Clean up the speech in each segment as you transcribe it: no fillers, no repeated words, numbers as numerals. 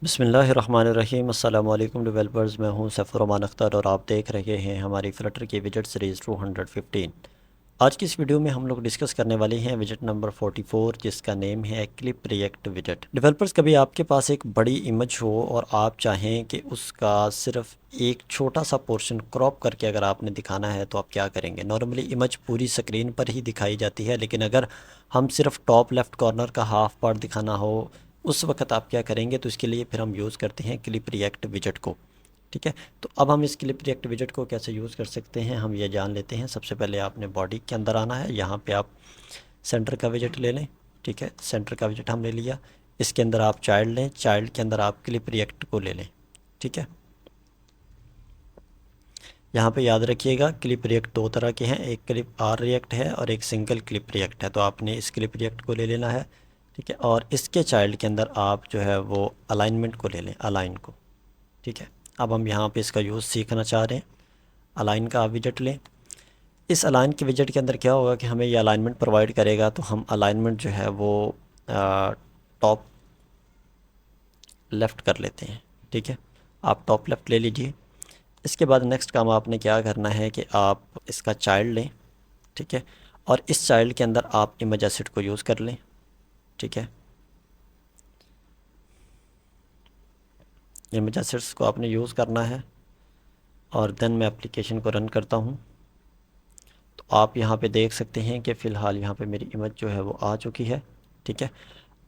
बिस्मिल्लाहिर्रहमानिर्रहीम। अस्सलामु अलैकुम डेवलपर्स, मैं हूं सफ़र रहमान अख्तर और आप देख रहे हैं हमारी फ्लटर की विजेट सीरीज़ 215। आज की इस वीडियो में हम लोग डिस्कस करने वाले हैं विजेट नंबर 44, जिसका नेम है क्लिप रिएक्ट विजेट। डेवलपर्स, कभी आपके पास एक बड़ी इमेज हो और आप चाहें कि उसका सिर्फ एक छोटा सा पोर्शन क्रॉप करके अगर आपने दिखाना है तो आप क्या करेंगे। नॉर्मली इमेज पूरी स्क्रीन पर ही दिखाई जाती है, लेकिन अगर हम सिर्फ टॉप लेफ़्ट कॉर्नर का हाफ पार्ट दिखाना हो उस वक्त आप क्या करेंगे, तो इसके लिए फिर हम यूज़ करते हैं क्लिप रिएक्ट विजेट को। ठीक है, तो अब हम इस क्लिप रिएक्ट विजेट को कैसे यूज़ कर सकते हैं हम ये जान लेते हैं। सबसे पहले आपने बॉडी के अंदर आना है, यहाँ पे आप सेंटर का विजेट ले लें। ठीक है, सेंटर का विजेट हमने लिया। इसके अंदर आप चाइल्ड लें, चाइल्ड के अंदर आप क्लिप रिएक्ट को ले लें। ठीक है, यहाँ पे याद रखिएगा क्लिप रिएक्ट दो तरह के हैं, एक क्लिप आर रिएक्ट है और एक सिंगल क्लिप रिएक्ट है, तो आपने इस क्लिप रिएक्ट को ले लेना है। ठीक है, और इसके चाइल्ड के अंदर आप जो है वो अलाइनमेंट को ले लें, अलाइन को। ठीक है, अब हम यहाँ पे इसका यूज़ सीखना चाह रहे हैं। अलाइन का आप विजेट लें। इस अलाइन के विजेट के अंदर क्या होगा कि हमें ये अलाइनमेंट प्रोवाइड करेगा, तो हम अलाइनमेंट जो है वो टॉप लेफ़्ट कर लेते हैं। ठीक है, आप टॉप लेफ़्ट ले लीजिए। इसके बाद नेक्स्ट काम आपने क्या करना है कि आप इसका चाइल्ड लें। ठीक है, और इस चाइल्ड के अंदर आप इमेज एसिड को यूज़ कर लें। ठीक है, इमेज एसिड्स को आपने यूज़ करना है और देन मैं एप्लीकेशन को रन करता हूँ। तो आप यहाँ पे देख सकते हैं कि फ़िलहाल यहाँ पे मेरी इमेज जो है वो आ चुकी है। ठीक है,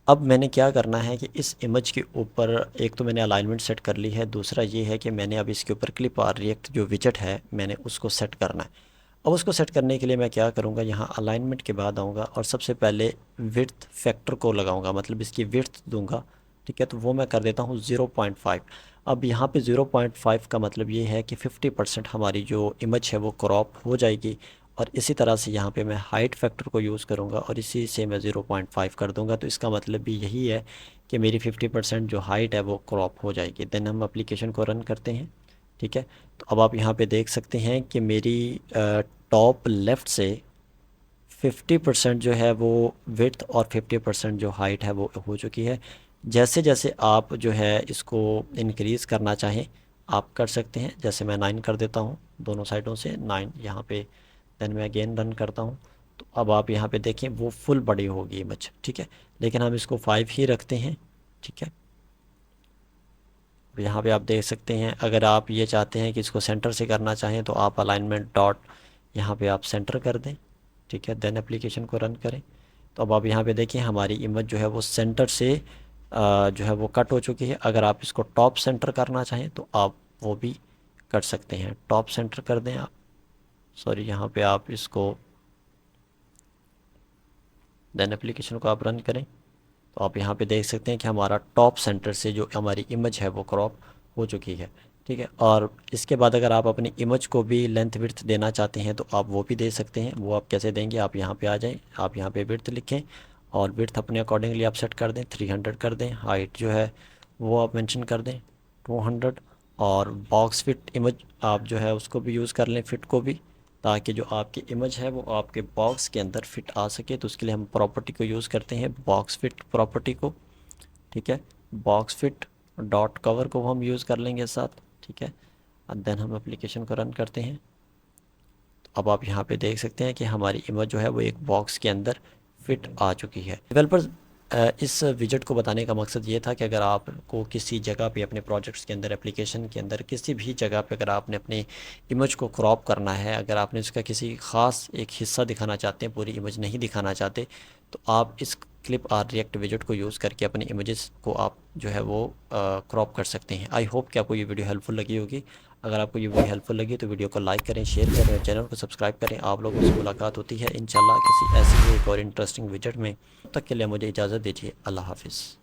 अब मैंने क्या करना है कि इस इमेज के ऊपर एक तो मैंने अलाइनमेंट सेट कर ली है, दूसरा ये है कि मैंने अब इसके ऊपर क्लिप आर रिएक्ट जो विजेट है मैंने उसको सेट करना है। अब उसको सेट करने के लिए मैं क्या करूँगा, यहाँ अलाइनमेंट के बाद आऊँगा और सबसे पहले विड्थ फैक्टर को लगाऊँगा, मतलब इसकी विड्थ दूँगा। ठीक है, तो वो मैं कर देता हूँ 0.5। अब यहाँ पे 0.5 का मतलब ये है कि 50% हमारी जो इमेज है वो क्रॉप हो जाएगी। और इसी तरह से यहाँ पे मैं हाइट फैक्टर को यूज़ करूँगा और इसी से मैं 0.5 कर दूँगा, तो इसका मतलब भी यही है कि मेरी 50% जो हाइट है वो क्रॉप हो जाएगी। देन हम एप्लीकेशन को रन करते हैं। ठीक है, तो अब आप यहाँ पे देख सकते हैं कि मेरी टॉप लेफ़्ट से 50% जो है वो विड्थ और 50% जो हाइट है वो हो चुकी है। जैसे जैसे आप जो है इसको इंक्रीज़ करना चाहें आप कर सकते हैं। जैसे मैं 9 कर देता हूँ, दोनों साइडों से 9 यहाँ पे। देन मैं अगेन रन करता हूँ, तो अब आप यहाँ पे देखें वो फुल बड़ी होगी इमेज। ठीक है, लेकिन हम इसको 5 ही रखते हैं। ठीक है, यहाँ पे आप देख सकते हैं, अगर आप ये चाहते हैं कि इसको सेंटर से करना चाहें तो आप अलाइनमेंट डॉट यहाँ पे आप सेंटर कर दें। ठीक है, देन एप्लीकेशन को रन करें। तो अब आप यहाँ पे देखिए हमारी इमेज जो है वो सेंटर से जो है वो कट हो चुकी है। अगर आप इसको टॉप सेंटर करना चाहें तो आप वो भी कर सकते हैं, टॉप सेंटर कर दें आप। सॉरी, यहाँ पे आप इसको देन एप्लीकेशन को आप रन करें, तो आप यहाँ पे देख सकते हैं कि हमारा टॉप सेंटर से जो हमारी इमेज है वो क्रॉप हो चुकी है। ठीक है, और इसके बाद अगर आप अपनी इमेज को भी लेंथ विड्थ देना चाहते हैं तो आप वो भी दे सकते हैं। वो आप कैसे देंगे, आप यहाँ पे आ जाएं, आप यहाँ पे विड्थ लिखें और विड्थ अपने अकॉर्डिंगली आप सेट कर दें, 300 कर दें। हाइट जो है वो आप मेंशन कर दें 200। और बॉक्स फिट इमेज आप जो है उसको भी यूज़ कर लें, फिट को भी, ताकि जो आपकी इमेज है वो आपके बॉक्स के अंदर फिट आ सके। तो उसके लिए हम प्रॉपर्टी को यूज़ करते हैं, बॉक्स फिट प्रॉपर्टी को। ठीक है, बॉक्स फिट डॉट कवर को हम यूज़ कर लेंगे साथ। ठीक है, और देन हम एप्लीकेशन को रन करते हैं। तो अब आप यहाँ पे देख सकते हैं कि हमारी इमेज जो है वो एक बॉक्स के अंदर फिट आ चुकी है। डेवलपर्स, इस विजेट को बताने का मकसद ये था कि अगर आपको किसी जगह पे अपने प्रोजेक्ट्स के अंदर, एप्लीकेशन के अंदर किसी भी जगह पे अगर आपने अपनी इमेज को क्रॉप करना है, अगर आपने इसका किसी ख़ास एक हिस्सा दिखाना चाहते हैं, पूरी इमेज नहीं दिखाना चाहते, तो आप इस क्लिप आर रिएक्ट विजेट को यूज़ करके अपनी इमेजेस को आप जो है वो क्रॉप कर सकते हैं। आई होप कि आपको ये वीडियो हेल्पफुल लगी होगी। अगर आपको ये वीडियो हेल्पफुल लगी तो वीडियो को लाइक करें, शेयर करें और चैनल को सब्सक्राइब करें। आप लोगों से मुलाकात होती है इंशाल्लाह किसी ऐसी एक और इंटरेस्टिंग विजेट में। तब तक के लिए मुझे इजाज़त दीजिए। अल्लाह हाफिज़।